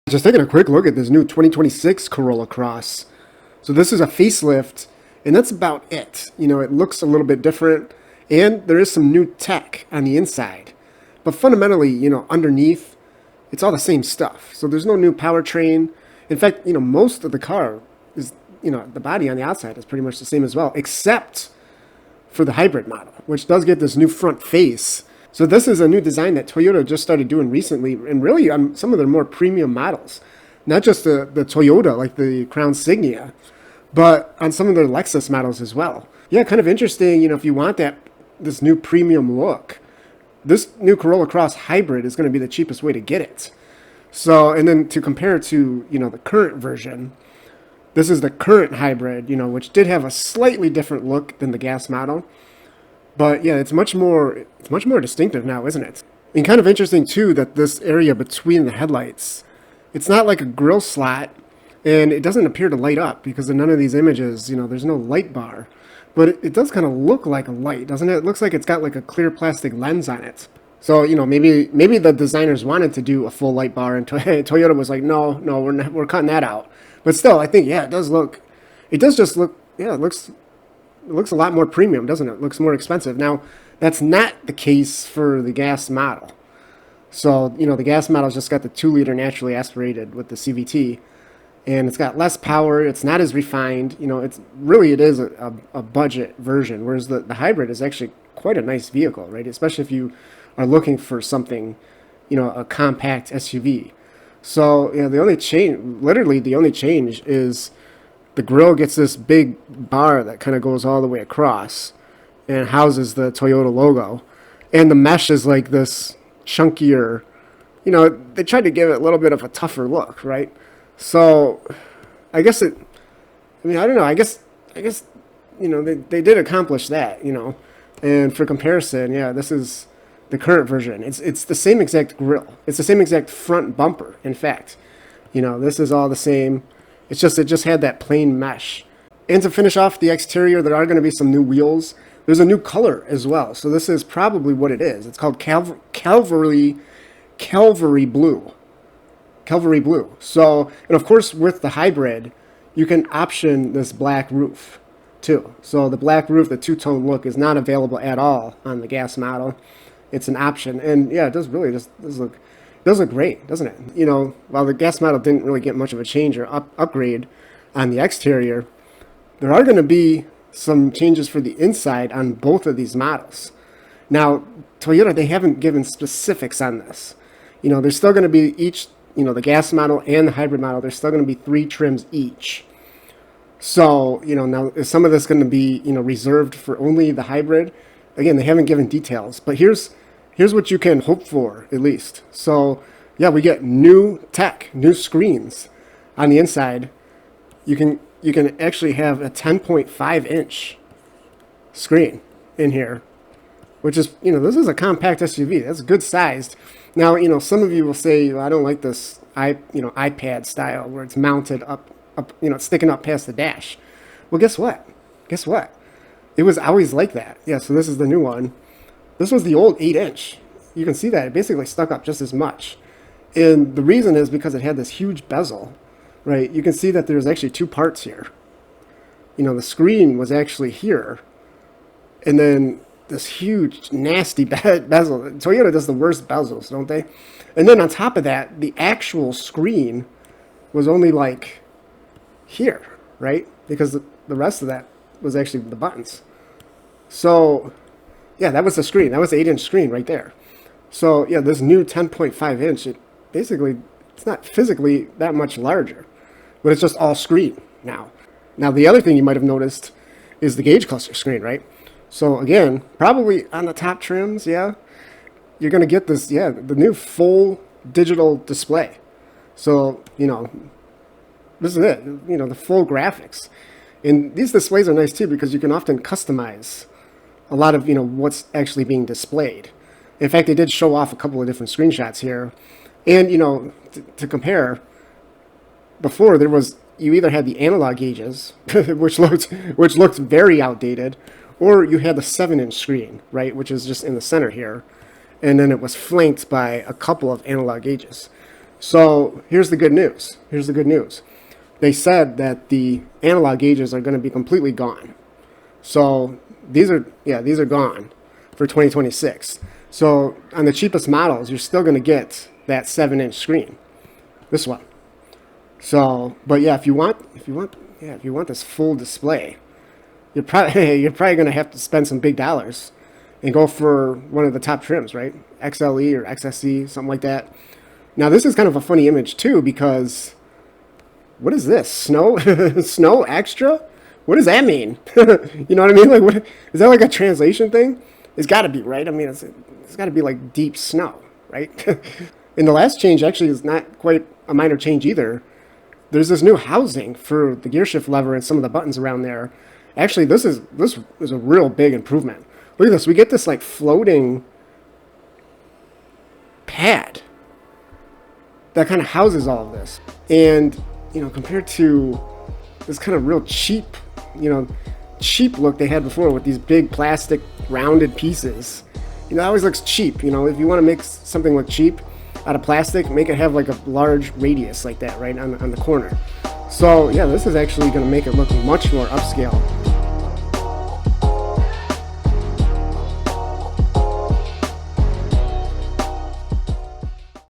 Just taking a quick look at this new 2026 Corolla Cross. So this is a facelift, and that's about it. It looks a little bit different, and there is some new tech on the inside. But fundamentally, underneath, it's all the same stuff. So there's no new powertrain. In fact, most of the car is, the body on the outside is pretty much the same as well, except for the hybrid model, which does get this new front face. So this is a new design that Toyota just started doing recently, and really on some of their more premium models. Not just the Toyota, like the Crown Signia, but on some of their Lexus models as well. Yeah, kind of interesting, if you want this new premium look, this new Corolla Cross Hybrid is going to be the cheapest way to get it. So, and then to compare it to, the current version, this is the current hybrid, which did have a slightly different look than the gas model. But yeah, it's much more distinctive now, isn't it? And kind of interesting too that this area between the headlights, it's not like a grill slot, and it doesn't appear to light up because in none of these images, there's no light bar. But it does kind of look like a light, doesn't it? It looks like it's got like a clear plastic lens on it. So, maybe the designers wanted to do a full light bar, and Toyota was like, no, we're cutting that out. But still, I think, yeah, it does just look, yeah, it looks a lot more premium, doesn't it? It looks more expensive. Now, that's not the case for the gas model. So, the gas model's just got the 2-liter naturally aspirated with the CVT, and it's got less power. It's not as refined. It is a budget version, whereas the hybrid is actually quite a nice vehicle, right? Especially if you are looking for something, a compact SUV. So, the only change is the grille gets this big bar that kind of goes all the way across and houses the Toyota logo. And the mesh is like this chunkier, they tried to give it a little bit of a tougher look, right? So I guess I don't know. I guess, they did accomplish that, and for comparison, yeah, this is the current version. It's the same exact grille. It's the same exact front bumper. In fact, this is all the same. It just had that plain mesh. And to finish off the exterior, there are going to be some new wheels. There's a new color as well. So this is probably what it is. It's called Calvary Blue. Calvary Blue. So, and of course, with the hybrid, you can option this black roof too. So the black roof, the two-tone look, is not available at all on the gas model. It's an option. And yeah, it does look great, doesn't it? While the gas model didn't really get much of a change or upgrade on the exterior, there are going to be some changes for the inside on both of these models. Now, Toyota, they haven't given specifics on this. There's still going to be each, the gas model and the hybrid model, there's still going to be 3 trims each. So, now is some of this going to be, reserved for only the hybrid? Again, they haven't given details, but here's what you can hope for, at least. So, yeah, we get new tech, new screens on the inside. You can actually have a 10.5-inch screen in here, which is, this is a compact SUV. That's good sized. Now, some of you will say, well, I don't like this, iPad style where it's mounted up, it's sticking up past the dash. Well, guess what? It was always like that. Yeah, so this is the new one. This was the old 8-inch. You can see that it basically stuck up just as much. And the reason is because it had this huge bezel, right? You can see that there's actually 2 parts here. The screen was actually here. And then this huge, nasty bezel. Toyota does the worst bezels, don't they? And then on top of that, the actual screen was only like here, right? Because the rest of that was actually the buttons. So, yeah, that was the screen. That was the 8-inch screen right there. So, yeah, this new 10.5-inch, it's not physically that much larger, but it's just all screen now. Now, the other thing you might have noticed is the gauge cluster screen, right? So, again, probably on the top trims, yeah, you're going to get this, yeah, the new full digital display. So, this is it, the full graphics. And these displays are nice, too, because you can often customize a lot of, what's actually being displayed. In fact, they did show off a couple of different screenshots here. And, to compare, before you either had the analog gauges, which looked very outdated, or you had the 7-inch screen, right, which is just in the center here. And then it was flanked by a couple of analog gauges. So here's the good news. Here's the good news. They said that the analog gauges are going to be completely gone. So these are gone for 2026. So on the cheapest models, you're still going to get that 7-inch screen, this one. So, but yeah, if you want this full display, you're probably going to have to spend some big dollars and go for one of the top trims, right? XLE or XSE, something like that. Now this is kind of a funny image too, because what is this? Snow snow extra? What does that mean? You know what I mean? Like, what is that, like a translation thing? It's got to be, right? I mean, it's got to be like deep snow, right? And the last change actually is not quite a minor change either. There's this new housing for the gear shift lever and some of the buttons around there. Actually, this is a real big improvement. Look at this. We get this like floating pad that kind of houses all of this. And, you know, compared to this kind of real cheap, cheap look they had before with these big plastic rounded pieces, that always looks cheap. If you want to make something look cheap out of plastic, make it have like a large radius like that, right, on the corner. So yeah, this is actually going to make it look much more upscale.